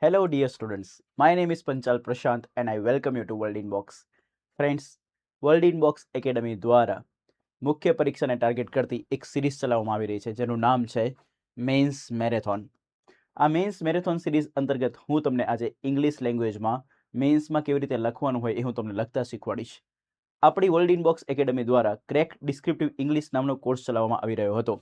Hello, dear students. My name is Panchal Prashant and I welcome you to World Inbox. Friends, World Inbox Academy દ્વારા મુખ્ય પરીક્ષાને target કરતી એક series ચલાવવામાં આવી રહી છે જેનું નામ છે મેન્સ મેરેથોન. આ મેન્સ મેરેથોન સિરીઝ અંતર્ગત હું તમને આજે ઇંગ્લિશ લેંગ્વેજમાં મેન્સમાં કેવી રીતે લખવાનું હોય એ હું તમને લખતા શીખવાડીશ. આપણી વર્લ્ડ ઇનબોક્સ એકેડમી દ્વારા ક્રેક ડિસ્ક્રિપ્ટિવ ઇંગ્લિશ નામનો કોર્સ ચલાવવામાં આવી રહ્યો હતો.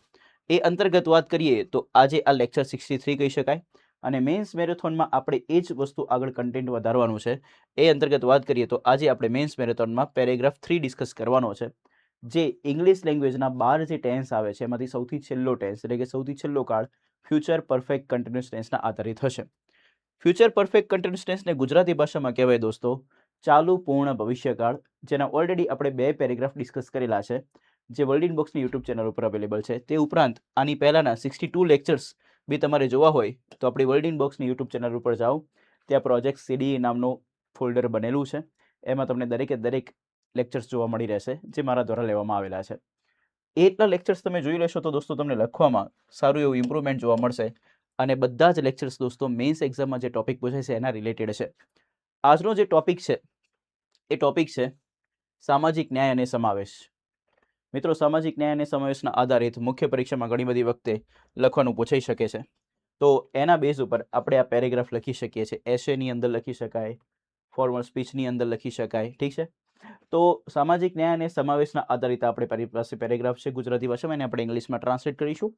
એ અંતર્ગત વાત કરીએ તો આજે આ લેક્ચર 63 કહી શકાય અને મેન્સ મેરેથોનમાં આપણે એ જ વસ્તુ આગળ કન્ટેન્ટ વધારવાનું છે. એ અંતર્ગત વાત કરીએ તો આજે આપણે મેન્સ મેરેથોનમાં પેરેગ્રાફ 3 ડિસ્કસ કરવાનો છે, જે ઇંગ્લિશ લેંગ્વેજના 12 જે ટેન્સ આવે છે એમાંથી સૌથી છેલ્લો ટેન્સ એટલે કે સૌથી છેલ્લો કાળ ફ્યુચર પરફેક્ટ કન્ટિન્યુઅસ ટેન્સના આધારિત હશે. ફ્યુચર પરફેક્ટ કન્ટિન્યુઅસ ટેન્સને ગુજરાતી ભાષામાં કહેવાય દોસ્તો ચાલુ પૂર્ણ ભવિષ્યકાળ, જેના ઓલરેડી આપણે 2 પેરેગ્રાફ ડિસ્કસ કરેલા છે જે વર્લ્ડ ઇનબોક્સની યુટ્યુબ ચેનલ ઉપર અવેલેબલ છે. તે ઉપરાંત આની પહેલાંના 62 લેક્ચર્સ બી તમારે જોવા હોય તો આપણી વર્લ્ડ ઇનબોક્સની યુટ્યુબ ચેનલ ઉપર જાઓ. ત્યાં પ્રોજેક્ટ સીડી નામનું ફોલ્ડર બનેલું છે, એમાં તમને દરેકે દરેક લેક્ચર્સ જોવા મળી રહેશે જે મારા દ્વારા લેવામાં આવેલા છે. એટલા લેક્ચર્સ તમે જોઈ લેશો તો દોસ્તો તમને લખવામાં સારું એવું ઇમ્પ્રુવમેન્ટ જોવા મળશે અને બધા જ લેક્ચર્સ દોસ્તો મેન્સ એક્ઝામમાં જે ટોપિક પૂછાય છે એના રિલેટેડ છે. આજનો જે ટોપિક છે એ ટોપિક છે સામાજિક ન્યાય અને સમાવેશ. મિત્રો, સામાજિક ન્યાય અને સમાવેશના આધારિત મુખ્ય પરીક્ષામાં ઘણી બધી વખતે લખવાનું પૂછાઈ શકે છે. તો એના બેઝ ઉપર આપણે આ પેરેગ્રાફ લખી શકીએ છીએ. એસેની અંદર લખી શકાય, ફોર્મલ સ્પીચની અંદર લખી શકાય. ઠીક છે. તો સામાજિક ન્યાય અને સમાવેશના આધારિત આપણે પાસે પેરેગ્રાફ છે ગુજરાતી ભાષામાં, એને આપણે ઇંગ્લિશમાં ટ્રાન્સલેટ કરીશું.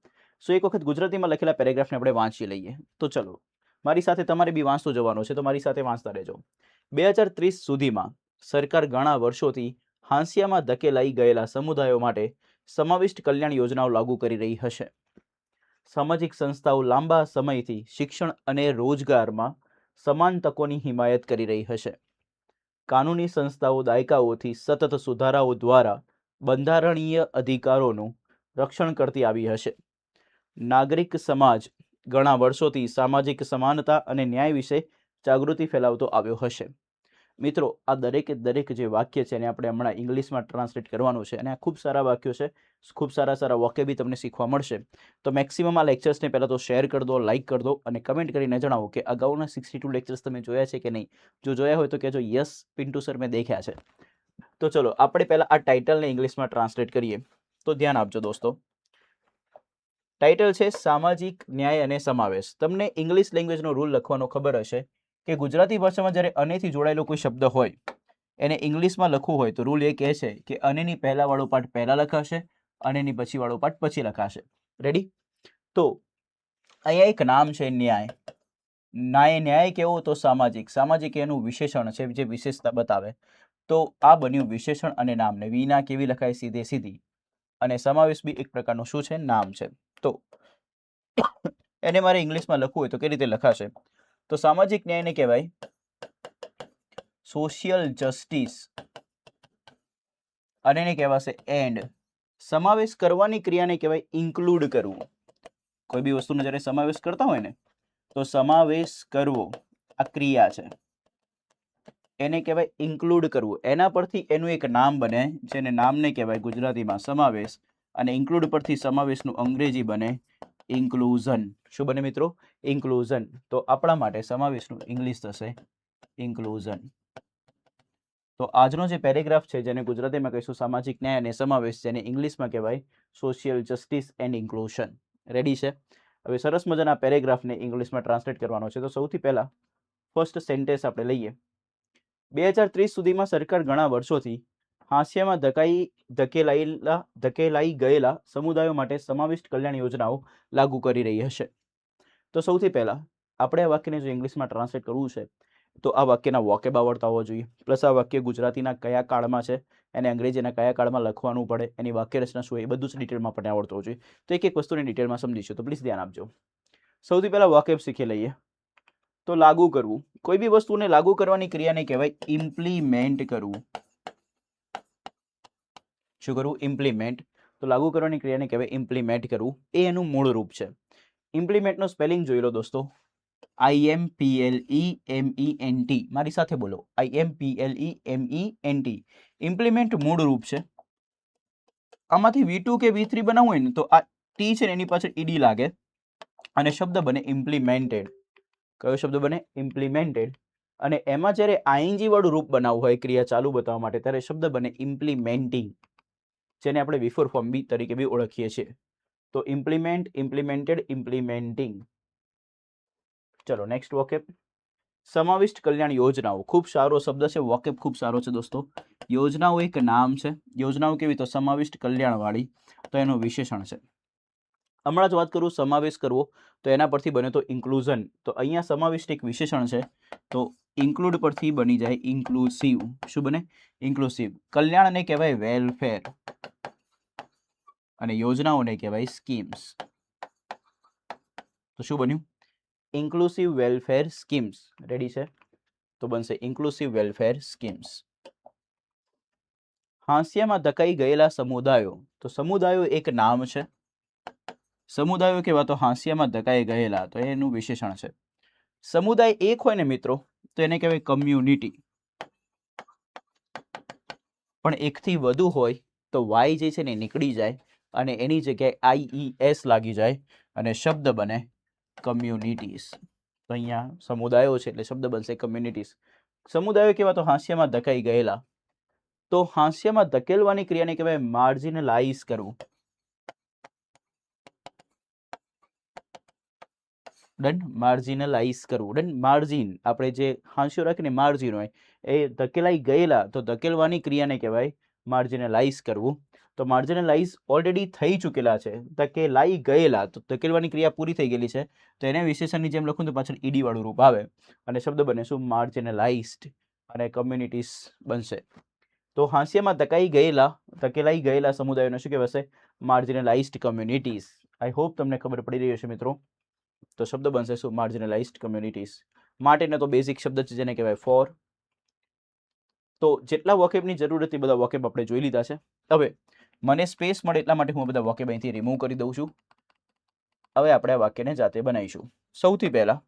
સો એક વખત ગુજરાતીમાં લખેલા પેરેગ્રાફને આપણે વાંચી લઈએ. તો ચલો, મારી સાથે તમારે બી વાંચતો જવાનો છે, તો મારી સાથે વાંચતા રહેજો. 2030 સુધીમાં સરકાર ઘણા વર્ષોથી હાંસિયામાં ધકેલાઈ ગયેલા સમુદાયો માટે સમાવિષ્ટ કલ્યાણ યોજનાઓ લાગુ કરી રહી હશે. સામાજિક સંસ્થાઓ લાંબા સમયથી શિક્ષણ અને રોજગારમાં સમાન તકોની હિમાયત કરી રહી હશે. કાનૂની સંસ્થાઓ દાયકાઓથી સતત સુધારાઓ દ્વારા બંધારણીય અધિકારોનું રક્ષણ કરતી આવી હશે. નાગરિક સમાજ ઘણા વર્ષોથી સામાજિક સમાનતા અને ન્યાય વિશે જાગૃતિ ફેલાવતો આવ્યો હશે. મિત્રો, આ દરેક જે વાક્ય છે એને આપણે હમણાં ઇંગ્લિશમાં ટ્રાન્સલેટ કરવાનું છે અને આ ખૂબ સારા વાક્યો છે, ખૂબ સારા વાક્ય બી તમને શીખવા મળશે. તો મેક્સિમમ આ લેક્ચર્સને પહેલાં તો શેર કરી દો, લાઇક કરી દો અને કમેન્ટ કરીને જણાવો કે અગાઉના 62 લેક્ચર્સ તમે જોયા છે કે નહીં. જો જોયા હોય તો કહેજો યસ પિન્ટુ સર મેં દેખ્યા છે. તો ચલો આપણે પહેલાં આ ટાઇટલને ઇંગ્લિશમાં ટ્રાન્સલેટ કરીએ. તો ધ્યાન આપજો દોસ્તો. ટાઇટલ છે સામાજિક ન્યાય અને સમાવેશ. તમને ઇંગ્લિશ લેંગ્વેજનો રૂલ લખવાનો ખબર હશે કે ગુજરાતી ભાષામાં જ્યારે અનેથી જોડાયેલો કોઈ શબ્દ હોય એને ઇંગ્લિશમાં લખવું હોય તો રૂલ એ કહે છે કે અનેની પહેલાવાળો પાર્ટ પહેલાં લખાશે, અનેની પછીવાળો પાર્ટ પછી લખાશે. રેડી? તો અહીંયા એક નામ છે ન્યાય. ન્યાય કેવો? તો સામાજિક. સામાજિક એનું વિશેષણ છે જે વિશેષતા બતાવે. તો આ બન્યું વિશેષણ અને નામને વિના કેવી લખાય? સીધે સીધી. અને સમાવેશ બી એક પ્રકારનું શું છે? નામ છે. તો એને મારે ઇંગ્લિશમાં લખવું હોય તો કઈ રીતે લખાશે? તો સામાજિક ન્યાયને કહેવાય સોશિયલ જસ્ટિસ અને એને કહેવાશે એન્ડ. સમાવેશ કરવાની ક્રિયાને કહેવાય ઇન્ક્લુડ કરવું. કોઈ બી વસ્તુનો જ્યારે સમાવેશ કરતા હોય ને તો સમાવેશ કરવો આ ક્રિયા છે, એને કહેવાય ઇન્ક્લુડ કરવું. એના પરથી એનું એક નામ બને જેને નામને કહેવાય ગુજરાતીમાં સમાવેશ, અને ઇન્ક્લુડ પરથી સમાવેશનું અંગ્રેજી બને ઇન્ક્લુઝન. શું બને મિત્રો? ઇન્ક્લુઝન. તો આપણા માટે સમાવેશનું ઇંગ્લિશ થશે ઇન્ક્લુઝન. તો આજનો જે પેરેગ્રાફ છે જેને ગુજરાતીમાં કહીશું સામાજિક ન્યાય અને સમાવેશ, જેને ઇંગ્લિશમાં કહેવાય social justice and inclusion. Ready છે? હવે સરસ મજાના પેરેગ્રાફને ઇંગ્લિશમાં ટ્રાન્સલેટ કરવાનો છે. તો સૌથી પહેલા ફર્સ્ટ સેન્ટેન્સ આપણે લઈએ. 2030 સુધીમાં સરકાર ઘણા વર્ષોથી હાંસિયામાં ધકેલાઈ ગયેલા સમુદાયો માટે સમાવિષ્ટ કલ્યાણ યોજનાઓ લાગુ કરી રહી હશે. તો સૌથી પહેલા આપણે આ વાક્યને જો ઇંગ્લિશમાં ટ્રાન્સલેટ કરવું છે તો આ વાક્યના વોકેબ આવડતા હોવા જોઈએ, પ્લસ આ વાક્ય ગુજરાતીના કયા કાળમાં છે, એને અંગ્રેજીના કયા કાળમાં લખવાનું પડે, એની વાક્ય રચના શું, એ બધું જ ડિટેલમાં પણ આવડતું હોવું જોઈએ. તો એક વસ્તુને ડિટેલમાં સમજીશું, તો પ્લીઝ ધ્યાન આપજો. સૌથી પહેલા વોકેબ શીખી લઈએ. તો લાગુ કરવું. કોઈ બી વસ્તુને લાગુ કરવાની ક્રિયાને કહેવાય ઇમ્પ્લિમેન્ટ કરવું. શું કરવું? ઇમ્પ્લિમેન્ટ. તો લાગુ કરવાની ક્રિયાને કહેવાય ઇમ્પ્લિમેન્ટ કરવું. એ એનું મૂળ રૂપ છે. ઇમ્પ્લિમેન્ટનો સ્પેલિંગ જોઈ લો દોસ્તો. IMPLEMENT. મારી સાથે બોલો, IMPLEMENT. ઇમ્પ્લિમેન્ટ મૂળ રૂપ છે. આમાંથી V2 કે V3 બનાવવું હોય ને તો આ ટી છે ને એની પાછળ ઈડી લાગે અને શબ્દ બને ઇમ્પ્લિમેન્ટેડ. કયો શબ્દ બને? ઇમ્પ્લિમેન્ટેડ. અને એમાં જ્યારે આઈએનજી વાળું રૂપ બનાવવું હોય ક્રિયા ચાલુ બતાવવા માટે ત્યારે શબ્દ બને ઇમ્પ્લિમેન્ટિંગ, જેને આપણે વિફોર ફોર્મ બી તરીકે બી ઓળખીએ છીએ. તો ઇમ્પ્લિમેન્ટ, ઇમ્પ્લિમેન્ટેડ, ઇમ્પ્લિમેન્ટિંગ. ચલો નેક્સ્ટ વોકેબ. સમાવિષ્ટ કલ્યાણ યોજનાઓ. ખૂબ સારો શબ્દ છે, વોકેબ ખૂબ સારો છે દોસ્તો. યોજનાઓ એક નામ છે. યોજનાઓ કેવી? તો સમાવિષ્ટ કલ્યાણવાળી. તો એનું વિશેષણ છે. હમણાં જ વાત કરું સમાવેશ કરવો તો એના પરથી બને તો ઇન્ક્લુઝન. તો અહીંયા સમાવિષ્ટ એક વિશેષણ છે તો ઇન્ક્લુડ પરથી બની જાય ઇન્ક્લુસિવ. શું બને? ઇન્ક્લુસિવ. કલ્યાણને કહેવાય વેલફેર અને યોજનાઓને કહેવાય સ્કીમ્સ. તો શું બન્યું? Inclusive welfare schemes. રેડી છે? તો બનશે ઇન્ક્લુસિવ વેલફેર સ્કીમ્સ. હાંસિયામાં ધકાઈ ગયેલા સમુદાયો. તો સમુદાયો એક નામ છે. સમુદાયો કેવા? તો હાંસિયામાં ધકાઈ ગયેલા. તો એનું વિશેષણ છે. સમુદાય એક હોય ને મિત્રો તો એને કહેવાય કમ્યુનિટી. પણ એકથી વધુ હોય તો વાય જે છે ને નીકળી જાય અને એની જગ્યાએ IES લાગી જાય અને શબ્દ બને કમ્યુનિટીઝ. તો અહીંયા સમુદાયો છે એટલે શબ્દ બનશે કમ્યુનિટીઝ. સમુદાયો કેવા? તો હાંસિયામાં ધકાઈ ગયેલા. તો હાંસિયામાં ધકેલવાની ક્રિયાને કહેવાય માર્જિનલાઇઝ કરવું. ડન. માર્જિનલાઇઝ કરવું. ડન. માર્જિન આપણે જે હાંસિયો રાખીને માર્જિન હોય એ ધકેલાઈ ગયેલા તો ધકેલવાની ક્રિયાને કહેવાય માર્જિનલાઇઝ કરવું. તો માર્જિનલાઇઝ ઓલરેડી થઈ ચૂકેલા છે. ધકેલાઈ ગયેલા તો ધકેલવાની ક્રિયા પૂરી થઈ ગયેલી છે તો એને વિશેષણની જેમ લખું તો પાછળ ઈડી વાળું રૂપ આવે અને શબ્દ બને શું? માર્જિનલાઇઝડ અને કમ્યુનિટીઝ બનશે. તો હાંસિયામાં ધકેલાઈ ગયેલા સમુદાયોને શું કહેવાશે? માર્જિનલાઇઝડ કમ્યુનિટીઝ. આઈ હોપ તમને ખબર પડી રહી હશે મિત્રો. તો શબ્દ બનશે શું? માર્જિનલાઇઝડ કમ્યુનિટીઝ. માટેનો તો બેઝિક શબ્દ છે જેને કહેવાય ફોર. તો જેટલા વોકેબની જરૂર હતી બધા વોકેબ આપણે જોઈ લીધા છે. હવે મને સ્પેસ મળે એટલા માટે હું બધા વોકેબ અહીંથી રિમૂવ કરી દઉં છું. હવે આપણે આ વાક્યને જાતે બનાવીશું. સૌથી પહેલા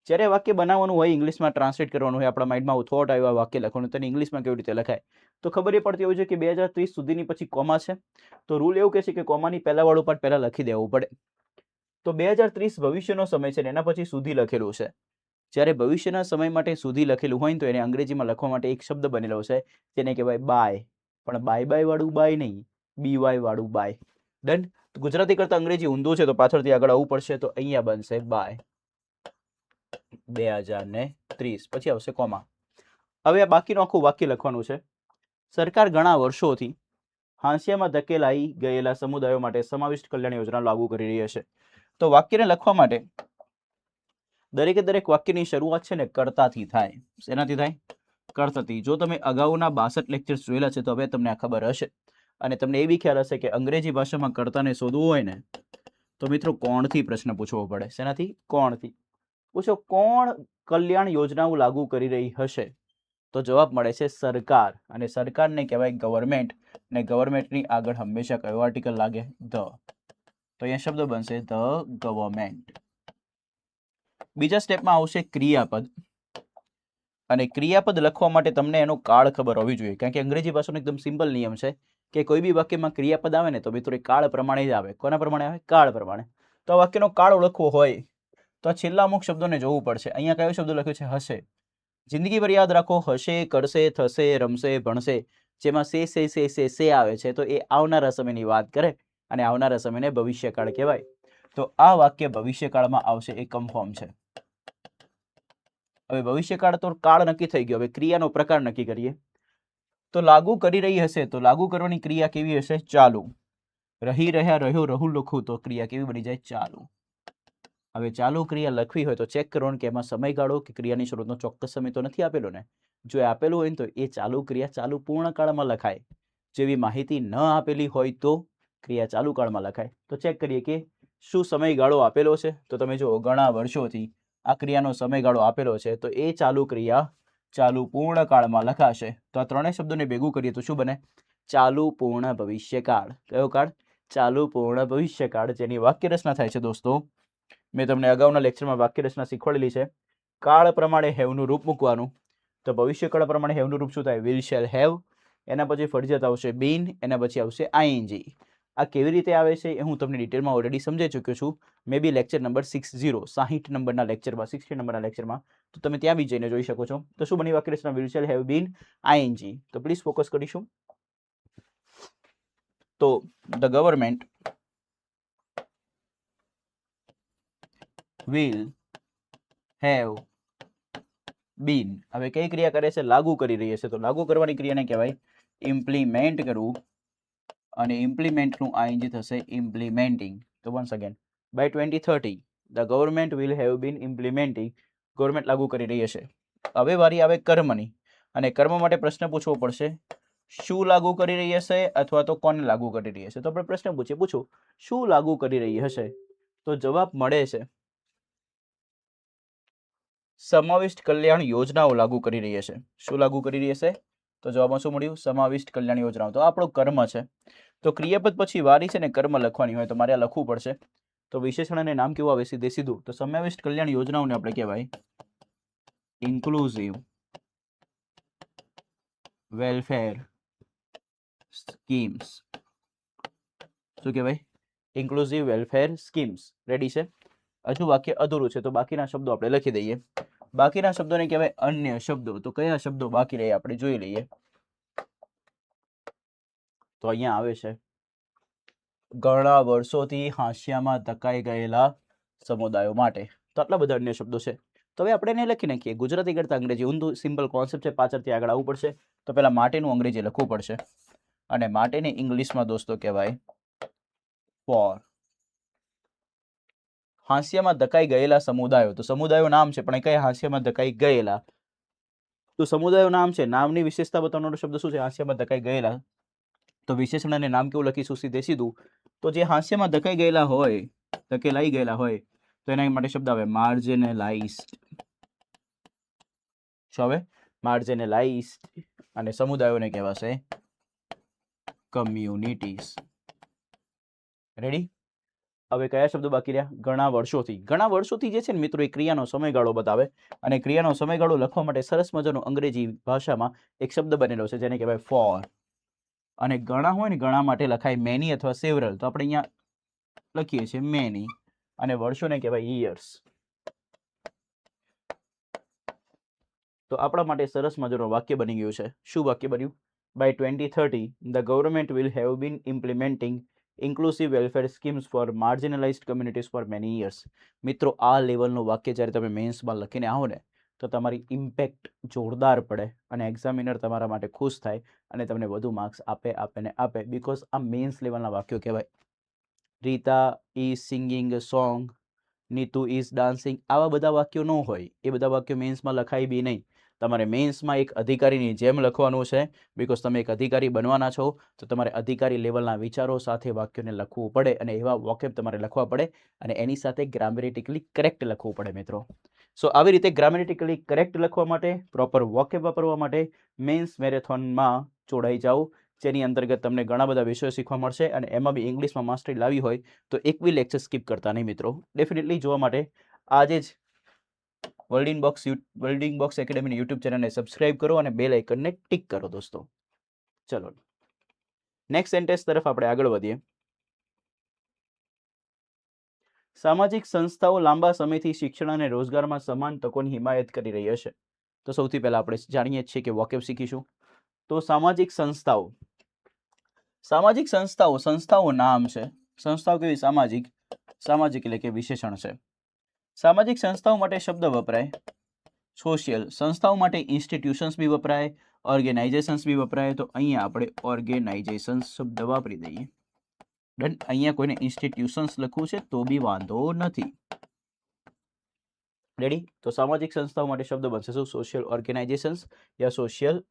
જ્યારે વાક્ય બનાવવાનું હોય ઇંગ્લિશમાં ટ્રાન્સલેટ કરવાનું હોય આપણા માઇન્ડમાં થોટ આવ્યો આ વાક્ય લખવાનું તેને ઇંગ્લિશમાં કેવી રીતે લખાય તો ખબર એ પડતી હોય છે કે 2030 સુધીની પછી કોમા છે તો રૂલ એવું કહે છે કે કોમાની પહેલા વાળું પાર્ટ પહેલા લખી દેવું પડે. તો 2030 ભવિષ્યનો સમય છે ને એના પછી સુધી લખેલું છે. જ્યારે ભવિષ્યના સમય માટે સુધી લખેલું હોય તો એને અંગ્રેજીમાં લખવા માટે એક શબ્દ બનેલો છે જેને કહેવાય બાય. પણ બાય વાળું બાય નહીં, BY વાળું બાય. ડન. ગુજરાતી કરતા અંગ્રેજી ઊંધું છે તો પાછળથી આગળ આવવું પડશે તો અહીંયા બનશે બાય 2030 પછી આવશે કોમા. હવે આ બાકીનું આખું વાક્ય લખવાનું છે. સરકાર ઘણા વર્ષોથી હાંસિયામાં ધકેલાઈ ગયેલા સમુદાયો માટે સમાવિષ્ટ કલ્યાણ યોજના લાગુ કરી રહી છે. તો વાક્યને લખવા માટે દરેકે દરેક વાક્યની શરૂઆત છે ને કર્તાથી થાય. શેનાથી થાય? કર્તાથી. જો તમે અગાઉના 62 લેક્ચર્સ જોયેલા છે તો હવે તમને આ ખબર હશે અને તમને એવી ખ્યાલ હશે કે અંગ્રેજી ભાષામાં કર્તાને શોધવું હોય ને તો મિત્રો કોણથી પ્રશ્ન પૂછવો પડે. શેનાથી? કોણથી. પૂછો કોણ કલ્યાણ યોજનાઓ લાગુ કરી રહી હશે તો જવાબ મળે છે સરકાર. અને સરકારને કહેવાય ગવર્મેન્ટ અને ગવર્મેન્ટની આગળ હંમેશા કયો આર્ટિકલ લાગે? ધ. તો અહીંયા શબ્દ બનશે ધ ગવર્મેન્ટ. બીજા સ્ટેપમાં આવશે ક્રિયાપદ અને ક્રિયાપદ લખવા માટે તમને એનો કાળ ખબર હોવી જોઈએ કારણ કે અંગ્રેજી ભાષાનો એકદમ સિમ્પલ નિયમ છે કે કોઈ બી વાક્યમાં ક્રિયાપદ આવે ને તો મિત્રો એ કાળ પ્રમાણે જ આવે. કોના પ્રમાણે આવે? કાળ પ્રમાણે. તો આ વાક્યનો કાળ ઓળખવો હોય તો આ છેલ્લા અમુક શબ્દોને જોવું પડશે. અહીંયા કયો શબ્દ લખ્યો છે? હશે. જિંદગી પર યાદ રાખો હશે, કરશે, થશે, રમશે, ભણશે જેમાં સે આવે છે તો એ આવનારા સમયની વાત કરે અને આવનારા સમયને ભવિષ્યકાળ કહેવાય. તો આ વાક્ય ભવિષ્યકાળમાં આવશે એ કન્ફર્મ છે. હવે ભવિષ્યકાળ તો કાળ નક્કી થઈ ગયો. હવે ક્રિયાનો પ્રકાર નક્કી કરીએ. તો લાગુ કરી રહી હશે તો લાગુ કરવાની ક્રિયા કેવી હશે? ચાલુ. રહી રહ્યા, રહ્યો, રહું લખું તો ક્રિયા કેવી બની જાય? ચાલુ. હવે ચાલુ ક્રિયા લખવી હોય તો ચેક કરવાનું કે એમાં સમયગાળો કે ક્રિયાની શરૂઆતનો ચોક્કસ સમય તો નથી આપેલો ને. જો એ આપેલું હોય તો એ ચાલુ ક્રિયા ચાલુ પૂર્ણ કાળમાં લખાય. જેવી માહિતી ન આપેલી હોય તો ક્રિયા ચાલુ કાળમાં લખાય. તો ચેક કરીએ કે શું સમયગાળો આપેલો છે તો તમે જો ઘણા વર્ષોથી આ ક્રિયાનો સમયગાળો આપેલો છે તો એ ચાલુ ક્રિયા ચાલુ પૂર્ણ કાળમાં લખાશે. તો આ ત્રણેય શબ્દોને ભેગું કરીએ તો શું બને? ચાલુ પૂર્ણ ભવિષ્યકાળ. કયો કાળ? ચાલુ પૂર્ણ ભવિષ્યકાળ જેની વાક્ય રચના થાય છે દોસ્તો. મેં તમને અગાઉના લેક્ચરમાં વાક્ય રચના શીખવાડેલી છે. કાળ પ્રમાણે હેવનું રૂપ મૂકવાનું. તો ભવિષ્યકાળ પ્રમાણે હેવનું રૂપ શું થાય? Will shall have. એના પછી ફરજિયાત આવશે બીન. એના પછી આવશે આઈએનજી. આ કેવી રીતે આવે છે એ હું તમને ડિટેલમાં ઓલરેડી સમજાવી ચૂક્યો છું, મે બી લેક્ચર નંબર 60 નંબરના લેક્ચરમાં 60 નંબરના લેક્ચરમાં, તો તમે ત્યાં બી જઈને જોઈ શકો છો. તો શું બની વાક્ય રચના? Will shall have been ING. તો પ્લીઝ ફોકસ કરીશું. તો the government will have been, હવે કઈ ક્રિયા કરે છે? લાગુ કરી રહી છે. તો લાગુ કરવાની ક્રિયાને કહેવાય ઇમ્પ્લિમેન્ટ કરવું, અને ઇમ્પ્લિમેન્ટનું આઈએનજી થશે ઇમ્પ્લિમેન્ટિંગ. તો once again, by 2030 the government will have been implementing, government લાગુ કરી રહી હશે. હવે વારી આવે કર્મની, અને કર્મ માટે પ્રશ્ન પૂછવો પડશે, શું લાગુ કરી રહી હશે અથવા તો કોને લાગુ કરી રહી હશે. તો આપણે પ્રશ્ન પૂછો શું લાગુ કરી રહી હશે, તો જવાબ મળે છે સમાવિષ્ટ કલ્યાણ યોજનાઓ લાગુ કરી રહી હશે. શું લાગુ કરી રહી હશે? તો જવાબમાં શું મળ્યું? સમાવિષ્ટ કલ્યાણ યોજનાઓ. તો આપણો કર્મ છે. તો ક્રિયાપદ પછી વારી છે ને કર્મ લખવાની હોય, તો મારે આ લખવું પડશે. તો વિશેષણ અને નામ કેવું આવે? સીધે સીધું. તો સમાવિષ્ટ કલ્યાણ યોજનાઓને આપણે કહેવાય ઇન્ક્લુઝિવ વેલફેર સ્કીમ્સ. શું કહેવાય? Inclusive welfare schemes. રેડી છે? હજુ વાક્ય અધૂરું છે, તો બાકીના શબ્દો આપણે લખી દઈએ. બાકીના શબ્દોને કહેવાય અન્ય શબ્દો. તો કયા શબ્દો બાકી રહે આપણે જોઈ લઈએ. તો અહીંયા આવે છે ઘણા વર્ષોથી હાંસિયામાં ધકાઈ ગયેલા સમુદાયો માટે. તો આટલા બધા અન્ય શબ્દો છે. તો હવે આપણે એને લખી નાખીએ. ગુજરાતી કરતા અંગ્રેજી ઊંધું સિમ્પલ કોન્સેપ્ટ છે. પાછળથી આગળ આવવું પડશે. તો પહેલા માટેનું અંગ્રેજી લખવું પડશે, અને માટેને ઇંગ્લિશમાં દોસ્તો કહેવાય ફોર. હાંસિયામાં ધકાઈ ગયેલા સમુદાયો. તો સમુદાયો નામ છે, પણ કયા હાંસિયામાં ધકાઈ ગયેલા? તો સમુદાયો નામ છે. નામની વિશેષતા બતાવવાનો શબ્દ શું છે? હાંસિયામાં ધકાઈ ગયેલા. તો વિશેષણ અને નામ કેવું લખીશું? સીધે સીધું. તો જે હાંસિયામાં ધકાઈ ગયેલા હોય, ધકેલાઈ ગયેલા હોય, તો એના માટે શબ્દ આવે માર્જિનલાઇઝ્ડ. શું આવે? માર્જિનલાઇઝ્ડ. અને સમુદાયોને કહેવાશે કમ્યુનિટીઝ. રેડી? હવે કયા શબ્દો બાકી રહ્યા? ઘણા વર્ષોથી. ઘણા વર્ષોથી જે છે ને મિત્રો, એ ક્રિયાનો સમયગાળો બતાવે, અને ક્રિયાનો સમયગાળો લખવા માટે સરસ મજાનો અંગ્રેજી ભાષામાં એક શબ્દ બનેલો છે જેને કહેવાય ફોર. અને ઘણા હોય ને, ઘણા માટે લખાય મેની અથવા સેવરલ. તો આપણે અહીંયા લખીએ છીએ મેની, અને વર્ષોને કહેવાય યર્સ. તો આપણા માટે સરસ મજાનું વાક્ય બની ગયું છે. શું વાક્ય બન્યું? By 2030 the government will have been implementing inclusive welfare schemes for marginalised communities for many years. મિત્રો, આ લેવલનું વાક્ય જ્યારે તમે મેન્સમાં લખીને આવો ને, તો તમારી ઇમ્પેક્ટ જોરદાર પડે, અને એક્ઝામિનર તમારા માટે ખુશ થાય, અને તમને વધુ માર્ક્સ આપે. બિકોઝ આ મેન્સ લેવલના વાક્યો કહેવાય. Rita is singing song, Neetu is dancing, આવા બધા વાક્યો ન હોય. એ બધા વાક્યો મેન્સમાં લખાય બી નહીં. તમારે મેન્સમાં એક અધિકારીની જેમ લખવાનું છે. બિકોઝ તમે એક અધિકારી બનવાના છો, તો તમારે અધિકારી લેવલના વિચારો સાથે વાક્યોને લખવું પડે, અને એવા વોકેબ તમારે લખવા પડે, અને એની સાથે ગ્રામેટિકલી કરેક્ટ લખવું પડે મિત્રો. સો આવી રીતે ગ્રામેટિકલી કરેક્ટ લખવા માટે, પ્રોપર વોકેબ વાપરવા માટે મેન્સ મેરેથોનમાં જોડાઈ જાઓ, જેની અંતર્ગત તમને ઘણા બધા વિષયો શીખવા મળશે, અને એમાં બી ઇંગ્લિશમાં માસ્ટરી લાવી હોય તો એક બી લેક્ચર સ્કીપ કરતા નહીં મિત્રો. ડેફિનેટલી જોવા માટે આજે જ વર્લ્ડિંગ બોક્સ એકેડમીની યુટ્યુબ ચેનલને સબસ્ક્રાઇબ કરો, અને બેલ આઇકનને ટિક કરો દોસ્તો. ચલો નેક્સ્ટ સેન્ટેન્સ તરફ આપણે આગળ વધીએ. સામાજિક સંસ્થાઓ લાંબા સમયથી શિક્ષણ અને રોજગારમાં સમાન તકોની હિમાયત કરી રહી હશે. તો સૌથી પહેલા આપણે જાણીએ છીએ કે વોકેબ શીખીશું. તો સામાજિક સંસ્થાઓ, સંસ્થાઓ નામ છે. સંસ્થાઓ કેવી? સામાજિક એટલે કે વિશેષણ છે. સામાજિક સંસ્થાઓ માટે શબ્દ વપરાય સોશિયલ. સંસ્થાઓ માટે ઇન્સ્ટિટ્યુશન્સ બી વપરાય, ઓર્ગેનાઇઝેશન્સ બી વપરાય. તો અહીંયા આપણે ઓર્ગેનાઇઝેશન્સ શબ્દ વાપરી દઈએ. ડન. અહીંયા કોઈને ઇન્સ્ટિટ્યુશન્સ લખવું છે તો બી વાંધો નથી. રેડી? તો સામાજિક સંસ્થાઓ માટે શબ્દ બનશે શું? સોશિયલ ઓર્ગેનાઇઝેશન્સ યા સોશિયલ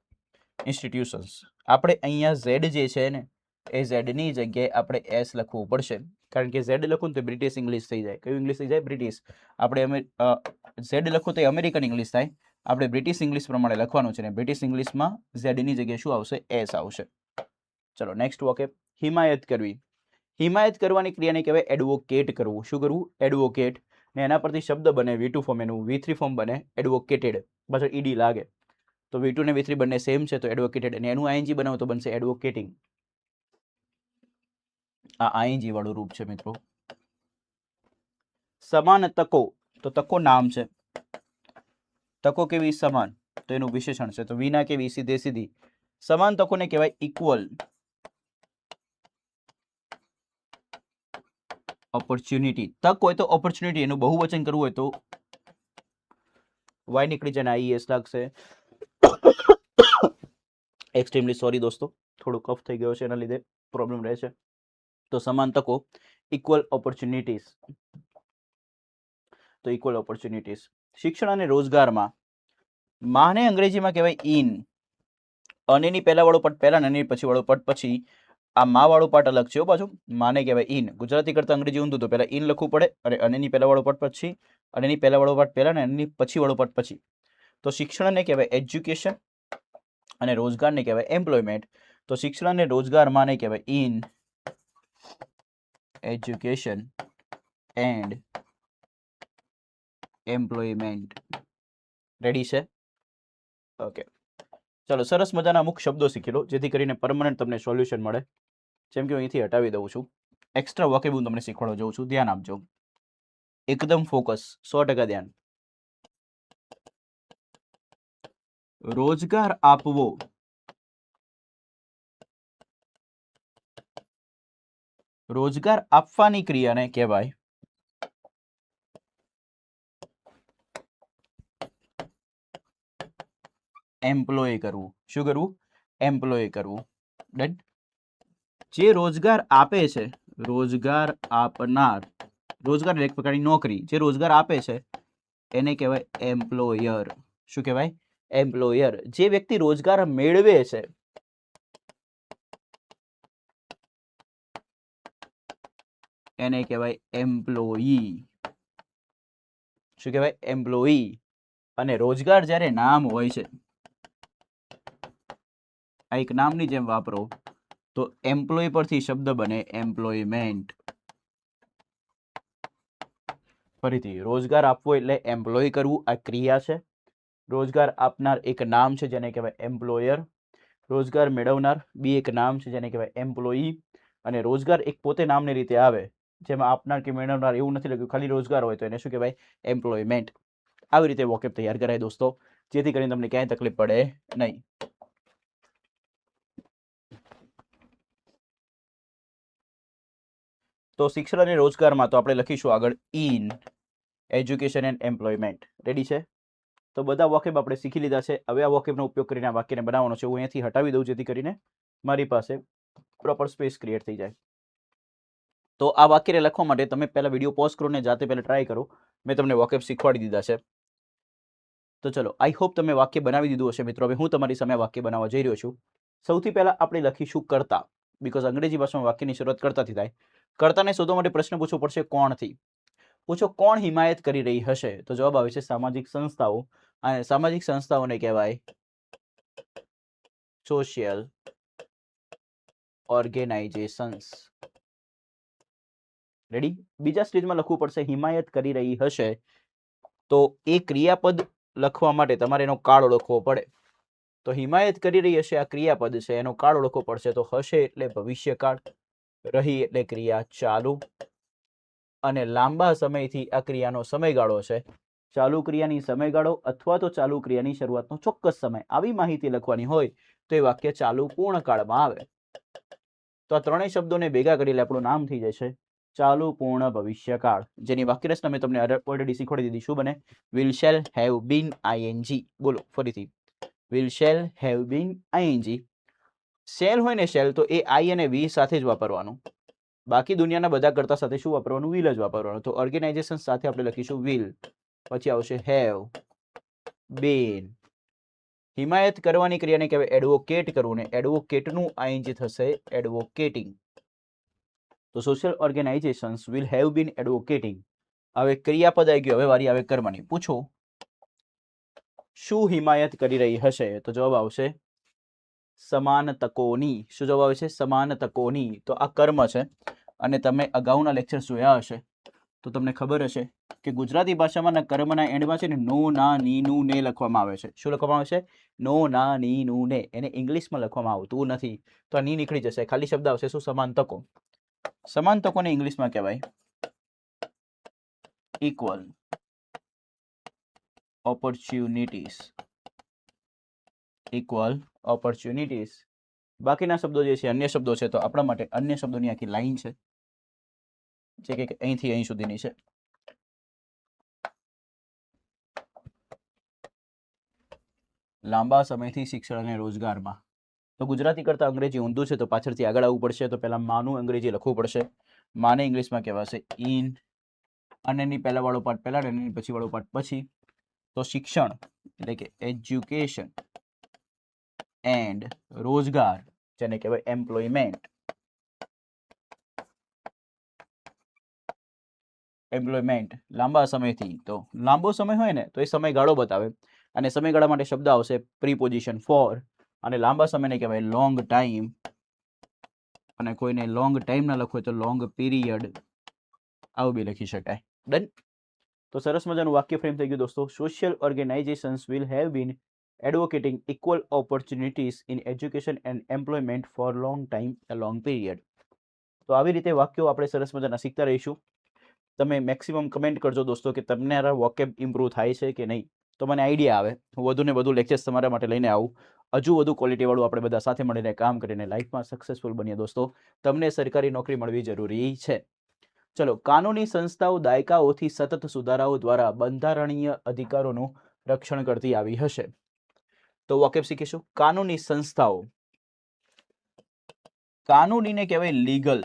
ઇન્સ્ટિટ્યુશન્સ. આપણે અહીંયા ઝેડ જે છે ને, એ ઝેડની જગ્યાએ આપણે એસ લખવું પડશે, કારણ કે ઝેડ લખું તો બ્રિટિશ ઇંગ્લિશ થઈ જાય. કયું ઇંગ્લિશ થઈ જાય? બ્રિટિશ. આપણે ઝેડ લખું તો અમેરિકન ઇંગ્લિશ થાય. આપણે બ્રિટિશ ઇંગ્લિશ પ્રમાણે લખવાનું છે, ને બ્રિટિશ ઇંગ્લિશમાં ઝેડની જગ્યાએ શું આવશે? એસ આવશે. ચલો નેક્સ્ટ વોકેબ. હિમાયત કરવી. હિમાયત કરવાની ક્રિયાને કહેવાય એડવોકેટ કરવું. શું કરવું? એડવોકેટ. ને એના પરથી શબ્દ બને V2 ફોર્મ, એનું V3 ફોર્મ બને એડવોકેટેડ. પાછળ ઈડી લાગે તો V2 ને V3 બંને સેમ છે, તો એડવોકેટેડ. અને એનું આઈએનજી બનાવો તો બનશે એડવોકેટિંગ. આ આઈએનજી વાળું રૂપ છે મિત્રો. સમાન તકો, તો તકો નામ છે. તકો કેવી? સમાન, તો એનું વિશેષણ છે. તો વિના કેવી? સીધે સીધી. સમાન તકોને કહેવાય ઇક્વલ ઓપોર્ચ્યુનિટી. તક હોય તો ઓપોર્ચ્યુનિટી, એનું બહુવચન કરવું હોય તો વાય નીકળી જાય ને આઈએસ લાગશે. એક્સ્ટ્રીમલી સોરી દોસ્તો, થોડું કફ થઈ ગયો છે, એના લીધે પ્રોબ્લેમ રહે છે. તો સમાન તકો, ઇક્વલ ઓપોર્ચ્યુનિટીઝ. તો ઇક્વલ ઓપોર્ચ્યુનિટીઝ. શિક્ષણ અને રોજગારમાં માને અંગ્રેજીમાં કહેવાય ઇન. અનેની પહેલા વાળો પટ પહેલા, અનેની પછી વાળો પટ પછી. આ મા વાળો પાર્ટ અલગ છે પાછું. માને કહેવાય ઇન. ગુજરાતી કરતા અંગ્રેજી ઊંધું, તો પહેલા ઇન લખવું પડે, અને અનેની પહેલા વાળો પટ પછી, અનેની પહેલા વાળો પટ પહેલા ને અનેની પછી વાળો પટ પછી. તો શિક્ષણને કહેવાય એજ્યુકેશન અને રોજગારને કહેવાય એમ્પ્લોયમેન્ટ. તો શિક્ષણ અને રોજગારમાં ને કહેવાય in education and employment. Ready છે? ઓકે, ચલો સરસ મજાના અમુક શબ્દો શીખી લો, જેથી કરીને પરમનન્ટ તમને સોલ્યુશન મળે. જેમ કે હું અહીંથી હટાવી દઉં છું. એક્સ્ટ્રા વોકેબ હું તમને શીખવાડવા જાઉં છું. ધ્યાન આપજો, એકદમ ફોકસ, 100% ધ્યાન. રોજગાર આપવો, રોજગાર આપવાની ક્રિયાને કહેવાય એમ્પ્લોય કરવું. શું કરવું? એમ્પ્લોય કરવું. ડન. જે રોજગાર આપે છે, રોજગાર આપનાર, રોજગાર એક પ્રકારની નોકરી, જે રોજગાર આપે છે એને કહેવાય એમ્પ્લોયર. શું કહેવાય? એમ્પ્લોયર. જે વ્યક્તિ રોજગાર મેળવે છે એને કહેવાય એમ્પ્લોયી. શું કહેવાય? એમ્પ્લોયી. અને રોજગાર જ્યારે નામ હોય છે, આ એક નામની જેમ વાપરો, તો એમ્પ્લોય પરથી શબ્દ બને એમ્પ્લોયમેન્ટ. ફરીથી, રોજગાર આપવો એટલે એમ્પ્લોય કરવું, આ ક્રિયા છે. રોજગાર આપનાર એક નામ છે જેને કહેવાય એમ્પ્લોયર. રોજગાર મેળવનાર બી એક નામ છે જેને કહેવાય એમ્પ્લોયી. અને રોજગાર એક પોતે નામની રીતે આવે, જેમાં આપનાર કે મેળવનાર એવું નથી લખ્યું, ખાલી રોજગાર હોય તો એને શું કહેવાય? એમ્પ્લોયમેન્ટ. આવી રીતે વોકેબ તૈયાર કરાય દોસ્તો, જેથી કરીને તમને ક્યાંય તકલીફ પડે નહીં. તો શિક્ષણ અને રોજગારમાં તો આપણે લખીશું આગળ in education and employment. Ready છે? તો બધા વોકેબ આપણે શીખી લીધા છે. હવે આ વોકેબનો ઉપયોગ કરીને આ વાક્યને બનાવવાનો છે. હું અહીંયાથી હટાવી દઉં, જેથી કરીને મારી પાસે પ્રોપર સ્પેસ ક્રિએટ થઈ જાય. તો આ વાક્યને લખવા માટે તમે પહેલા વિડીયો પોઝ કરો ને જાતે પહેલા ટ્રાય કરો. મેં તમને વોકેબ શીખવાડી દીધા છે. તો ચલો, આઈ હોપ તમે વાક્ય બનાવી દીધું હશે મિત્રો. હવે હું તમારી સામે વાક્ય બનાવવા જઈ રહ્યો છું. સૌથી પહેલા આપણે લખીશું કર્તા, બીકોઝ અંગ્રેજી ભાષામાં વાક્યની શરૂઆત કર્તાથી થાય. કર્તાને શોધવા માટે પ્રશ્ન પૂછવો પડશે કોણથી. પૂછો કોણ હિમાયત કરી રહી હશે, તો જવાબ આવે છે સામાજિક સંસ્થાઓ. અને સામાજિક સંસ્થાઓને કહેવાય સોશિયલ ઓર્ગેનાઇઝેશન્સ. રેડી? બીજા સ્ટેજમાં લખવું પડશે હિમાયત કરી રહી હશે, તો એ ક્રિયાપદ લખવા માટે તમારે એનો કાળ ઓળખવો પડે. તો હિમાયત કરી રહી હશે આ ક્રિયાપદ છે, એનો કાળ ઓળખવો પડશે. તો હશે એટલે ભવિષ્યકાળ, રહી એટલે ક્રિયા ચાલુ, અને લાંબા સમયથી આ ક્રિયાનો સમયગાળો છે. ચાલુ ક્રિયાની સમયગાળો અથવા તો ચાલુ ક્રિયાની શરૂઆતનો ચોક્કસ સમય, આવી માહિતી લખવાની હોય તો એ વાક્ય ચાલુ પૂર્ણ કાળમાં આવે. તો આ ત્રણેય શબ્દોને ભેગા કરી એટલે આપણું નામ થઈ જશે ચાલુ પૂર્ણ ભવિષ્યકાળ, જેની વાક્યરચના મેં તમને ઓલરેડી શીખવાડી દીધી. શું બને? Will shall have been ING. બોલો ફરીથી, will shall have been ING. Shall હોય ને શેલ, તો એ આઈ અને વી સાથે જ વાપરવાનું. બાકી દુનિયાના બધા કરતા સાથે શું વાપરવાનું? વિલ જ વાપરવાનું. તો ઓર્ગેનાઇઝેશન સાથે આપણે લખીશું વિલ, પછી આવશે હેવ બીન. હિમાયત કરવાની ક્રિયાને કહેવાય એડવોકેટ કરવું, ને એડવોકેટનું આઈએનજી થશે એડવોકેટિંગ. તો social organisations will have been advocating. હવે ક્રિયાપદ આવી ગયું, હવે વારી આવે કર્મની. પૂછો શું હિમાયત કરી રહી હશે, તો જવાબ આવશે સમાન તકોની. શું જવાબ આવે છે? સમાન તકોની. તો આ કર્મ છે, અને તમે અગાઉના લેક્ચર જોયા હશે તો તમને ખબર હશે કે ગુજરાતી ભાષામાં કર્મના એન્ડમાં છે ને નો, ના, ની, નું, ને લખવામાં આવે છે. શું લખવામાં આવે છે? નો, ના, ની, નું, ને. એને ઇંગ્લિશમાં લખવામાં આવતું નથી, તો આ ની નીકળી જશે. ખાલી શબ્દ આવશે શું? સમાન તકો. સમાન તકોને ઇંગ્લિશમાં કહેવાય ઇક્વલ ઓપોર્ચ્યુનિટીઝ. Equal opportunities. બાકીના શબ્દો જે છે અન્ય શબ્દો છે, તો આપણા માટે અન્ય શબ્દોની આખી લાઈન છે જે કે અહીંથી અહીં સુધીની છે. લાંબા સમયથી શિક્ષણ અને રોજગારમાં. તો ગુજરાતી કરતા અંગ્રેજી ઊંધું છે, તો પાછળથી આગળ આવવું પડશે. તો પહેલા માનું અંગ્રેજી લખવું પડશે. માને ઇંગ્લિશમાં કહેવાશે ઇન, અને એની પહેલા વાળો પાર્ટ પહેલા અને એની પછી વાળો પાર્ટ પછી. તો શિક્ષણ એટલે કે એજ્યુકેશન એન્ડ રોજગાર, જેને કહેવાય એમ્પ્લોયમેન્ટ. એમ્પ્લોયમેન્ટ લાંબા સમયથી. તો લાંબો સમય હોય ને તો એ સમયગાળો બતાવે, અને સમયગાળા માટે શબ્દ આવશે પ્રીપોઝિશન ફોર, અને લાંબા સમયને કહેવાય લોંગ ટાઈમ, અને કોઈને લોંગ ટાઈમ ના લખવું હોય તો લોંગ પીરિયડ, આવું બી લખી શકાય. ડન. તો સરસ મજાનું વાક્ય ફ્રેમ થઈ ગયું દોસ્તો. Social organisations will have been advocating equal opportunities in education and employment for long time a long period. તો આવી રીતે વાક્યો આપણે સરસ મજાના શીખતા રહીશું. તમે મેક્સિમમ કમેન્ટ કરજો દોસ્તો કે તમને આ વોકેબ ઇમ્પ્રૂવ થાય છે કે નહીં, તો મને આઈડિયા આવે. હું વધુ ને વધુ લેક્ચર્સ તમારા માટે લઈને આવું. હજુ વધુ ક્વોલિટીવાળું આપણે બધા સાથે મળીને કામ કરીને લાઈફમાં સક્સેસફુલ બનીએ દોસ્તો. તમને સરકારી નોકરી મળવી જરૂરી છે. ચલો, કાનૂની સંસ્થાઓ દાયકાઓથી સતત સુધારાઓ દ્વારા બંધારણીય અધિકારોનું રક્ષણ કરતી આવી હશે. તો વોકેબ શીખીશું. કાનૂની સંસ્થાઓ, કાનૂનીને કહેવાય લીગલ.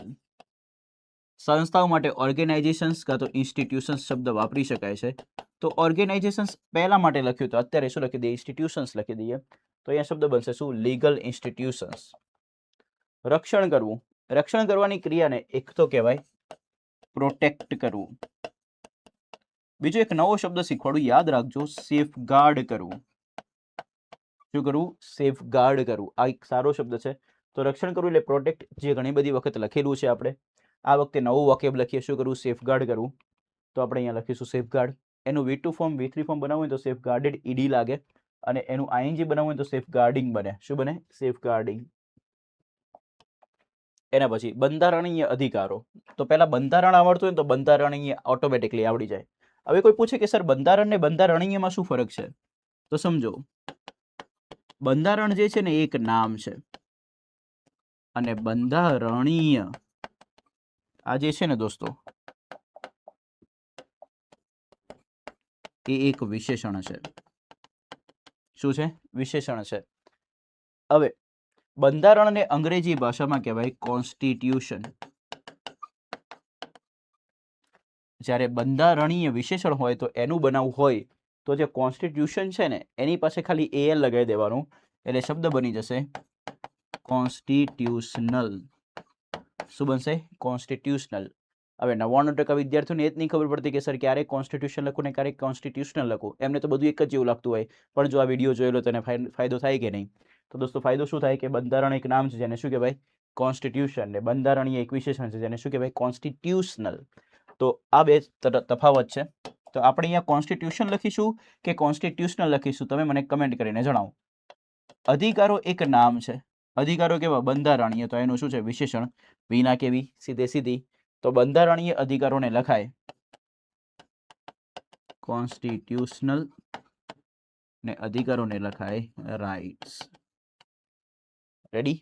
સંસ્થાઓ માટે ઓર્ગેનાઇઝેશન્સ કાં તો ઇન્સ્ટિટ્યુશન્સ શબ્દ વાપરી શકાય છે. તો ઓર્ગેનાઇઝેશન્સ પહેલા માટે લખ્યું, તો અત્યારે શું લખી દઈએ? ઇન્સ્ટિટ્યુશન્સ લખી દઈએ. તો અહીંયા શબ્દ બનશે શું? Legal institutions. રક્ષણ કરવું, રક્ષણ કરવાની ક્રિયાને એક તો કહેવાય પ્રોટેક્ટ કરવું. બીજો એક નવો શબ્દ શીખવાડું, યાદ રાખજો, સેફગાર્ડ કરવું. શું કરવું? સેફગાર્ડ કરવું. આ એક સારો શબ્દ છે. તો રક્ષણ કરવું એટલે પ્રોટેક્ટ, જે ઘણી બધી વખત લખેલું છે આપણે. આ વખતે નવું વોકેબ લખીએ. શું કરવું? સેફગાર્ડ કરવું. તો આપણે અહીંયા લખીશું સેફગાર્ડ. એનું V2 ફોર્મ V3 ફોર્મ બનાવવું હોય તો સેફગાર્ડેડ ઈડી લાગે, અને એનું ING બનાવવું હોય તો સેફગાર્ડિંગ બને. શું બને? સેફગાર્ડિંગ. એના પછી બંધારણીય અધિકારો. તો પહેલા બંધારણ આવડતું હોય તો બંધારણીય ઓટોમેટિકલી આવડી જાય. હવે કોઈ પૂછે કે સર બંધારણ ને બંધારણીયમાં શું ફરક છે? તો સમજો, બંધારણ જે છે ને એક નામ છે, અને બંધારણીય આ જે છે ને દોસ્તો એ એક વિશેષણ છે. શું છે? વિશેષણ છે. હવે બંધારણને અંગ્રેજી ભાષામાં કહેવાય કોન્સ્ટિટ્યુશન. જ્યારે બંધારણીય વિશેષણ હોય તો એનું બનાવવું હોય તો જે કોન્સ્ટિટ્યુશન છે ને એની પાસે ખાલી AL લગાવી દેવાનું, એટલે શબ્દ બની જશે કોન્સ્ટિટ્યુશનલ. શું બનશે? કોન્સ્ટિટ્યુશનલ. હવે 99% વિદ્યાર્થીઓને એ જ નહીં ખબર પડતી કે સર ક્યારે કોન્સ્ટિટ્યુશન લખું ને ક્યારે કોન્સ્ટિટ્યુશનલ લખું. એમને તો બધું એક જ જેવું લાગતું હોય. પણ જો આ વિડીયો જોયેલો તો એને ફાયદો થાય કે નહીં? તો દોસ્તો ફાયદો શું થાય કે બંધારણ એક નામ છે જેને શું કહેવાય? કોન્સ્ટિટ્યુશન. ને બંધારણીય એક વિશેષણ છે જેને શું કહેવાય? કોન્સ્ટિટ્યુશનલ. તો આ બે તફાવત છે. તો આપણે અહીંયા કોન્સ્ટિટ્યુશન લખીશું કે કોન્સ્ટિટ્યુશનલ લખીશું? તમે મને કમેન્ટ કરીને જણાવો. અધિકારો એક નામ છે. અધિકારો કેવા? બંધારણીય. તો એનું શું છે? વિશેષણ. વિના કેવી? સીધે સીધી. તો બંધારણીય અધિકારોને લખાય કોન્સ્ટિટ્યુશનલ, ને અધિકારોને લખાય રાઇટ્સ. રેડી?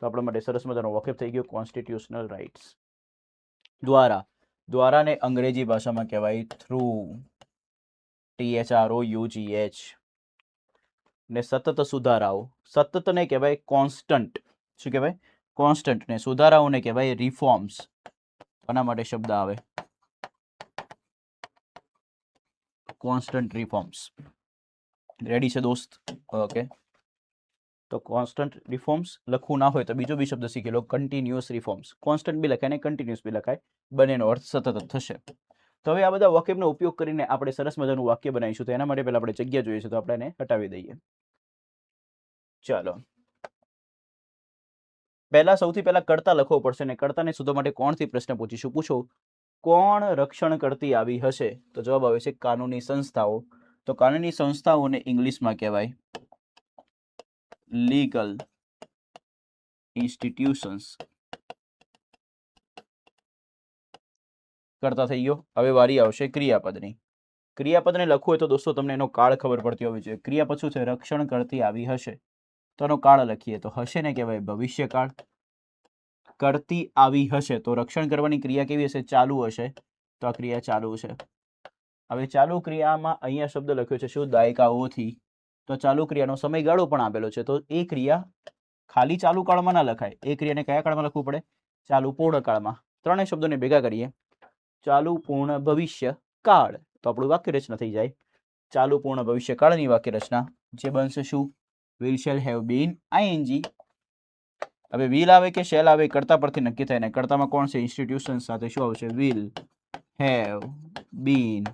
તો આપણા માટે સરસ મજાનો વોકેબ થઈ ગયો કોન્સ્ટિટ્યુશનલ રાઇટ્સ. દ્વારા, દ્વારાને અંગ્રેજી ભાષામાં કહેવાય થ્રુ. THROUGH. ને સતત સુધારાઓ, સતતને કહેવાય કોન્સ્ટન્ટ. શું કહેવાય? કોન્સ્ટન્ટ. ને સુધારાઓને કહેવાય રિફોર્મ્સ. આના માટે શબ્દ આવે કોન્સ્ટન્ટ રિફોર્મ્સ. રેડી છે દોસ્ત? ઓકે. તો કોન્સ્ટન્ટ રિફોર્મ્સ લખવું ના હોય તો બીજો બી શબ્દ શીખી લો, કન્ટિન્યુઅસ રિફોર્મ્સ. કોન્સ્ટન્ટ બી લખાય ને કન્ટિન્યુઅસ બી લખાય, બંનેનો અર્થ સતત થશે. તો હવે આ બધા વોકેબનો ઉપયોગ કરીને આપણે સરસ મજાનું વાક્ય બનાવીશું. તો એના માટે પહેલા આપણે જગ્યા જોઈએ છે, તો આપણે એને હટાવી દઈએ. ચાલો, સૌથી પહેલા કર્તા લખવો પડશે, ને કર્તાને શોધવા માટે કોણથી પ્રશ્ન પૂછીશું. પૂછો, કોણ રક્ષણ કરતી આવી હશે? તો જવાબ આવે છે કાનૂની સંસ્થાઓ. તો કાનૂની સંસ્થાઓને ઇંગ્લિશમાં કહેવાય લીગલ ઇન્સ્ટિટ્યુશન્સ. કરતા થઈ ગયો. હવે વારી આવશે ક્રિયાપદની. ક્રિયાપદને લખવું હોય તો દોસ્તો તમને એનો કાળ ખબર પડતી હોવી જોઈએ. ક્રિયાપદ શું છે? રક્ષણ કરતી આવી હશે તો એનો કાળ લખીએ તો હશે ને કહેવાય ભવિષ્યકાળ. કરતી આવી હશે તો રક્ષણ કરવાની ક્રિયા કેવી હશે? ચાલુ હશે, તો આ ક્રિયા ચાલુ છે. હવે ચાલુ ક્રિયામાં અહીંયા શબ્દ લખ્યો છે શું? દાયકાઓથી. તો ચાલુ ક્રિયાનો સમયગાળો પણ આપેલો છે, તો એ ક્રિયા ખાલી ચાલુ કાળમાં ના લખાય. એ ક્રિયાને કયા કાળમાં લખવું પડે? ચાલુ પૂર્ણ કાળમાં. ત્રણેય શબ્દોને ભેગા કરીએ, ચાલુ પૂર્ણ ભવિષ્ય કાળ, તો આપણું વાક્ય રચના થઈ જાય. ચાલુ પૂર્ણ ભવિષ્ય કાળની વાક્ય રચના જે બનશે શું? will shall have been ing. હવે will આવે કે shall આવે કર્તા પરથી નક્કી થાય ને કર્તામાં કોણ છે? ઇન્સ્ટિટ્યુશન સાથે શું આવશે? will have been.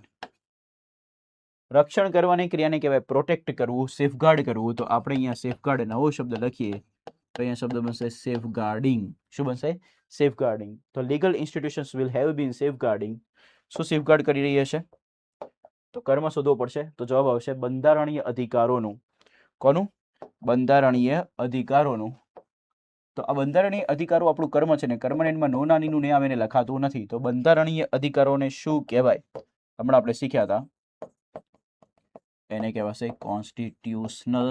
રક્ષણ કરવાની ક્રિયાને કહેવાય પ્રોટેક્ટ કરવું, સેફગાર્ડ કરવું. તો આપણે અહીંયા સેફગાર્ડ નવો શબ્દ લખીએ તો અહીંયા શબ્દ બનશે સેફગાર્ડિંગ. શું બનશે? સેફગાર્ડિંગ. તો legal institutions will have been safeguarding. શું સેફગાર્ડ કરી રહી હશે? તો કર્મ શોધવો પડશે, તો જવાબ આવશે બંધારણીય અધિકારોનું. કોનું? બંધારણીય અધિકારોનું. તો આ બંધારણીય અધિકારો આપણું કર્મ છે ને કર્મને એમાં નો નાનીનું ને આવે ને લખાતું નથી. તો બંધારણીય અધિકારોને શું કહેવાય? હમણાં આપણે શીખ્યા હતા, એને કહેવાશે કોન્સ્ટિટ્યુશનલ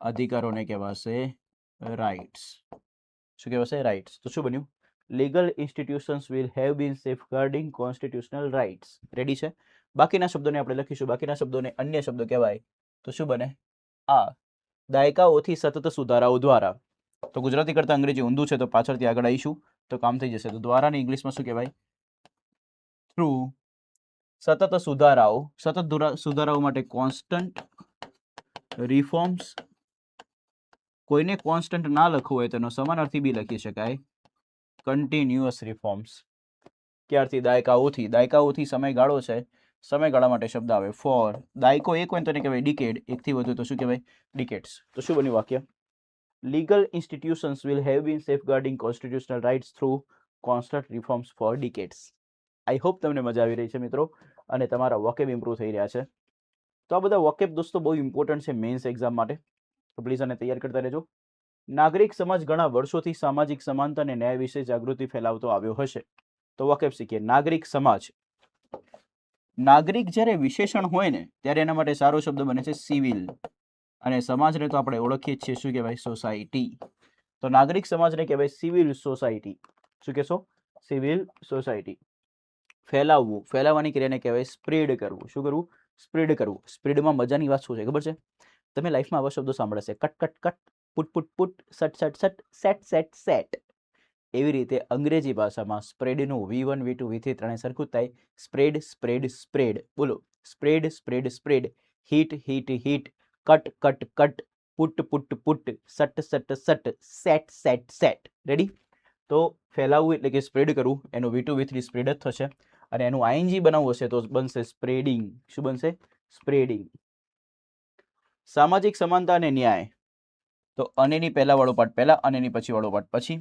અધિકારોને કહેવાશે રાઇટ્સ. શું કહેવાશે? રાઇટ્સ. તો શું બન્યું? Legal institutions will have been safeguarding constitutional rights. Ready છે? બાકીના શબ્દોને આપણે લખીશું. બાકીના શબ્દોને અન્ય શબ્દો કહેવાય. તો શું બને? આ દાયકાઓથી સતત સુધારાઓ દ્વારા. તો ગુજરાતી કરતા અંગ્રેજી ઊંધું છે તો પાછળથી આગળ આવીશું તો કામ થઈ જશે. તો દ્વારાને ઇંગ્લિશમાં શું કહેવાય? થ્રુ. સતત સુધારાઓ. સતત સુધારાઓ માટે કોન્સ્ટન્ટ રિફોર્મ્સ. કોઈને કોન્સ્ટન્ટ ના લખવું હોય તેનો સમાનાર્થી બી લખી શકાય કન્ટિન્યુઅસ રિફોર્મ્સ. ક્યારથી? દાયકાઓથી. દાયકાઓથી સમયગાળો છે, સમયગાળા માટે શબ્દ આવે ફોર. દાયકો એક હોય તો એને કહેવાય ડિકેડ. એકથી વધુ તો શું કહેવાય? ડિકેડ્સ. તો શું બન્યું વાક્ય? Legal institutions will have been safeguarding constitutional rights through constant reforms for decades. I hope તમને મજા આવી રહી છે મિત્રો અને તમારા વોકેબ ઇમ્પ્રૂવ થઈ રહ્યા છે. તો આ બધા વોકેબ દોસ્તો બહુ ઇમ્પોર્ટન્ટ છે મેન્સ એક્ઝામ માટે, તો પ્લીઝ આને તૈયાર કરતા રહેજો. નાગરિક સમાજ ઘણા વર્ષોથી સામાજિક સમાનતા અને ન્યાય વિશે જાગૃતિ ફેલાવતો આવ્યો હશે. તો વોકેબ શીખીએ. નાગરિક સમાજ. નાગરિક જ્યારે વિશેષણ હોય ને ત્યારે એના માટે સારો શબ્દ બને છે સિવિલ. અને સમાજને તો આપણે ઓળખીએ છીએ શું કહેવાય? સોસાયટી. તો નાગરિક સમાજને કહેવાય સિવિલ સોસાયટી. શું કહેશો? Civil society. ફેલાવવું. ફેલાવવાની ક્રિયાને કહેવાય સ્પ્રેડ કરવું. શું કરવું? સ્પ્રેડ કરવું. સ્પ્રેડમાં મજાની વાત શું છે ખબર છે? તમે લાઈફમાં આવા શબ્દો સાંભળશે, cut cut cut, put put put, shut shut shut, set set set. એવી રીતે અંગ્રેજી ભાષામાં સ્પ્રેડનું V1 V2 V3 ત્રણે સરખું થાય. Spread spread spread. બોલો. Spread spread spread. Hit hit hit. Cut cut cut. Put put put. Shut shut shut. Set set set. Ready? તો ફેલાવવું એટલે કે સ્પ્રેડ કરવું. એનું V2 V3 સ્પ્રેડ જ થશે અને એનું ING બનાવવું હશે તો બનશે સ્પ્રેડિંગ. શું બનશે? સ્પ્રેડિંગ. સામાજિક સમાનતા અને ન્યાય. તો અનેની પહેલા વાળો પાર્ટ પહેલા, અનેની પછી વાળો પાર્ટ પછી.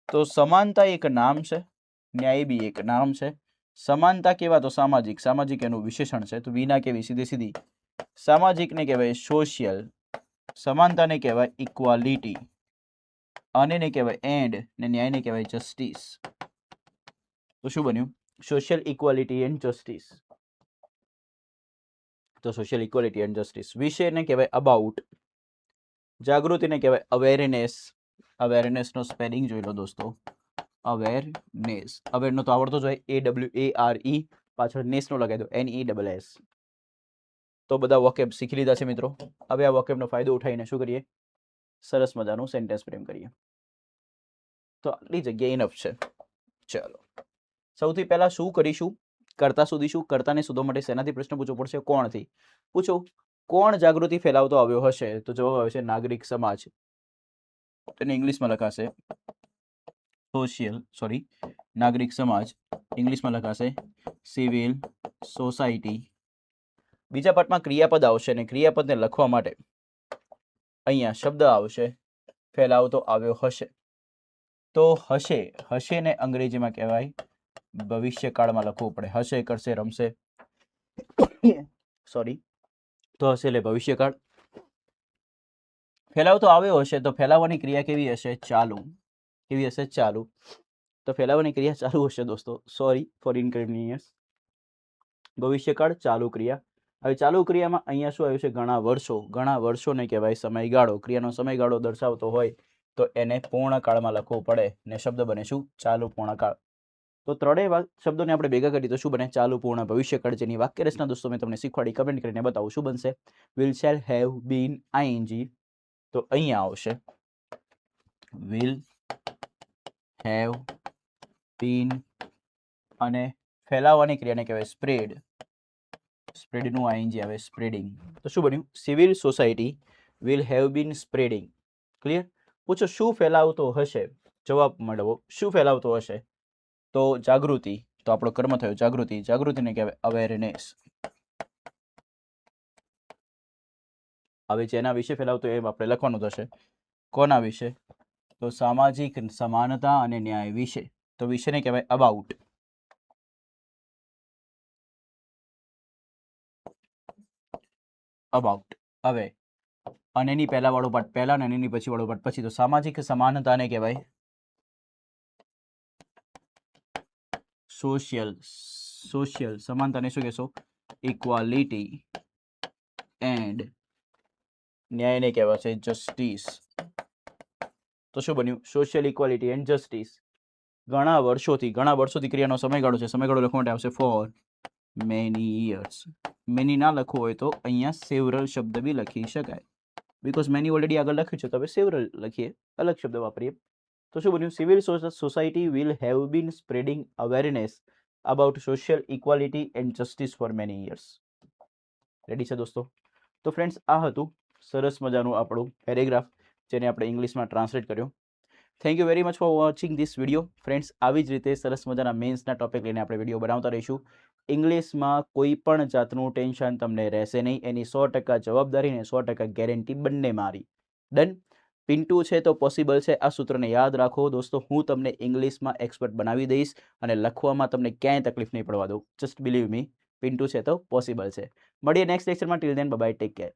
તો સમાનતા એક નામ છે, ન્યાય બી એક નામ છે. સમાનતા કેવા? તો સામાજિક. સામાજિક એનું વિશેષણ છે. તો વિના કેવી? સીધે સીધી. સામાજિકને કહેવાય સોશિયલ. સમાનતાને કહેવાય ઇક્વાલિટી. અનેને કહેવાય એન્ડ ને ન્યાયને કહેવાય જસ્ટિસ. તો શું બન્યું? Social equality and justice. તો સોશિયલ ઇક્વાલિટી એન્ડ જસ્ટિસ. વિષયને કહેવાય અબાઉટ. જાગૃતિને કહેવાય અવેરનેસ. અવેરનેસનો સ્પેલિંગ જોઈ લો દોસ્તો. અવેરનેસ. અવેરનો તો આવડતો જ હોય. AWARE પાછળ નેસનો લગાવી દો. NESS. તો બધા વોકેબ શીખી લીધા છે મિત્રો. હવે આ વોકેબનો ફાયદો ઉઠાવીને શું કરીએ? સરસ મજાનું સેન્ટેન્સ ફ્રેમ કરીએ. તો આટલી જગ્યા ઇનફ છે. ચાલો સૌથી પહેલા શું કરીશું? કર્તા શોધીશું. કર્તાને શોધવા માટે શેનાથી પ્રશ્ન પૂછવો પડશે? કોણથી. પૂછો કોણ જાગૃતિ ફેલાવતો આવ્યો હશે? તો જવાબ આવે છે નાગરિક સમાજ. તેને ઇંગ્લિશમાં લખાશે નાગરિક સમાજ. ઇંગ્લિશમાં લખાશે સિવિલ સોસાયટી. બીજા પાર્ટમાં ક્રિયાપદ આવશે અને ક્રિયાપદને લખવા માટે અહીંયા શબ્દ આવશે ફેલાવતો આવ્યો હશે. તો હશે ને અંગ્રેજીમાં કહેવાય ભવિષ્યકાળમાં લખવું પડે. હશે, કરશે, રમશે. તો હશે એટલે ભવિષ્યકાળ. ફેલાવતો આવ્યો હશે તો ફેલાવવાની ક્રિયા કેવી હશે? ચાલુ. કેવી હશે? ચાલુ. તો ફેલાવાની ક્રિયા ચાલુ હશે દોસ્તો, સોરી ફોર ઇનકન્વીનિયન્સ. ભવિષ્યકાળ ચાલુ ક્રિયા. હવે ચાલુ ક્રિયામાં અહીંયા શું આવ્યું છે? ઘણા વર્ષોને કહેવાય સમયગાળો. ક્રિયાનો સમયગાળો દર્શાવતો હોય તો એને પૂર્ણકાળમાં લખવું પડે ને શબ્દ બને શું? ચાલુ પૂર્ણકાળ. તો ત્રણેય શબ્દોને આપણે ભેગા કરીએ તો શું બને? ચાલુ પૂર્ણ ભવિષ્યકાળ. જેની વાક્ય રચના દોસ્તો મેં તમને શીખવાડી, કમેન્ટ કરીને બતાવું શું બનશે. Will, shall, have, been, ING. તો અહીંયા આવશે વિલ, હેવ, બીન અને ફેલાવવાની ક્રિયાને કહેવાય સ્પ્રેડ. સ્પ્રેડનું આઈએનજી આવે સ્પ્રેડિંગ. તો શું બન્યું? Civil society will have bin spreading. Clear? પૂછો શું ફેલાવતો હશે? જવાબ મળવો શું ફેલાવતો હશે? તો જાગૃતિ. તો આપણો કર્મ થયો જાગૃતિ. જાગૃતિને કહેવાય અવેરનેસ. હવે જેના વિશે ફેલાવતો એમ આપણે લખવાનું થશે. કોના વિશે? તો સામાજિક સમાનતા અને ન્યાય વિશે. તો વિશેને કહેવાય અબાઉટ. અબાઉટ. હવે અને એની પહેલા વાળો પાર્ટ પહેલા અને એની પછી વાળો પાર્ટ પછી. તો સામાજિક સમાનતાને કહેવાય સોશિયલ. સમાનતાને શું કહેશો? ઇક્વાલિટી. એન્ડ ન્યાયને કહેવાય છે જસ્ટિસ. તો શું બન્યું? Social equality and justice. ઘણા વર્ષોથી ક્રિયાનો સમયગાળો છે. સમયગાળો લખવા માટે આવશે ફોર મેની યર્સ. મેની ના લખવું હોય તો અહીંયા સેવરલ શબ્દ બી લખી શકાય. બીકોઝ મેની ઓલરેડી આગળ લખ્યું છે તો હવે સેવરલ લખીએ, અલગ શબ્દ વાપરીએ. તો શું બન્યું? Civil society will have bin spreading awareness about social equality and justice four many years. Ready છે દોસ્તો? તો ફ્રેન્ડ્સ, આ હતું સરસ મજાનું આપણું પેરેગ્રાફ, જેને આપણે ઇંગ્લિશમાં ટ્રાન્સલેટ કર્યો. Thank you very much for watching this video. Friends, આવી જ રીતે સરસ મજાના મેન્સના ટોપિક લઈને આપણે વિડીયો બનાવતા રહીશું. ઇંગ્લિશમાં કોઈ પણ જાતનું ટેન્શન તમને રહેશે નહીં. એની 100% જવાબદારી અને 100% ગેરંટી બંને મારી. ડન? પિન્ટુ છે તો પોસિબલ છે. આ સૂત્રને યાદ રાખો દોસ્તો. હું તમને ઇંગ્લિશમાં એક્સપર્ટ બનાવી દઈશ અને લખવામાં તમને ક્યાંય તકલીફ નહીં પડવા દઉં. જસ્ટ બિલીવ મી, પિન્ટુ છે તો પોસિબલ છે. મળીએ નેક્સ્ટ લેક્ચરમાં. Till then bye bye, take care.